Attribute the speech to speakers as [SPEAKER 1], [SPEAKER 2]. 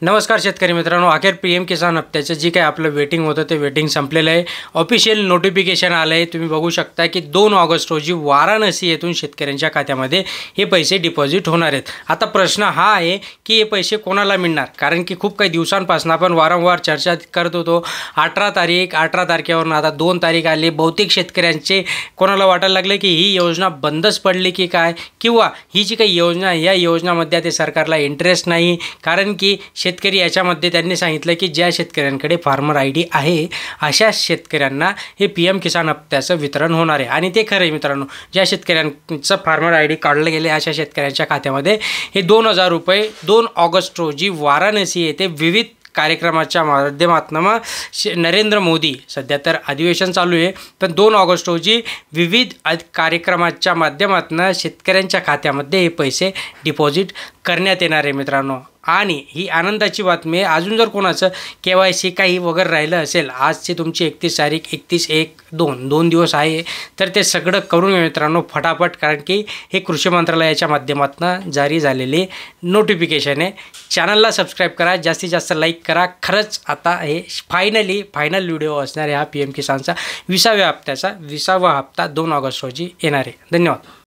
[SPEAKER 1] नमस्कार शेतकरी मित्रांनो, अखेर पीएम किसान हप्त्याचं जी काही आपलं वेटिंग होतं ते वेटिंग संपलेलं आहे। ऑफिशियल नोटिफिकेशन आलं आहे। तुम्ही बघू शकता की 2 ऑगस्ट रोजी वाराणसी येथून शेतकऱ्यांच्या खात्यामध्ये हे पैसे डिपॉझिट होणार आहेत। आता प्रश्न हा आहे की हे पैसे कोणाला मिळणार, कारण की खूप काही दिवसांपासून आपण वारंवार चर्चा करत होतो। 18 तारखेवरून आता 2 तारीख आली। बहुतेक शेतकऱ्यांचे कोणाला वाटायला लागले की ही योजना बंदच पडली की काय, किंवा ही जी काही योजना या योजनामध्ये ते सरकारला इंटरेस्ट नाही, कारण की शेतकरी याच्यामध्ये त्यांनी सांगितलं की ज्या शेतकऱ्यांकडे फार्मर आयडी आहे अशा शेतकऱ्यांना हे पीएम किसान हप्त्याचं वितरण होणार आहे। आणि ते खरं आहे मित्रांनो, ज्या शेतकऱ्यांचं फार्मर आयडी काढलं गेले अशा शेतकऱ्यांच्या खात्यामध्ये हे 2000 रुपये 2 ऑगस्ट रोजी वाराणसी येथे विविध कार्यक्रमाच्या माध्यमातून नरेंद्र मोदी, सध्या तर अधिवेशन चालू आहे, पण 2 ऑगस्ट रोजी विविध कार्यक्रमाच्या माध्यमातून शेतकऱ्यांच्या खात्यामध्ये हे पैसे डिपॉझिट करण्यात येणार आहे मित्रांनो। आणि ही आनंदाची बातमी आहे। अजून जर कोणाचं KYC काही वगैरे राहिलं असेल, आजची तुमची 31 तारीख 31/1/2 दिवस आहे, तर ते सगळं करून घ्या मित्रांनो फटाफट, कारण की हे कृषी मंत्रालयाच्या माध्यमातून जारी झालेले नोटिफिकेशन आहे। चॅनलला सबस्क्राईब करा, जास्तीत जास्त लाईक करा। खरंच आता हे फायनल व्हिडिओ असणार आहे हा पीएम किसानचा 20व्या हप्त्याचा 20वा हप्ता 2 ऑगस्ट रोजी येणार आहे। धन्यवाद।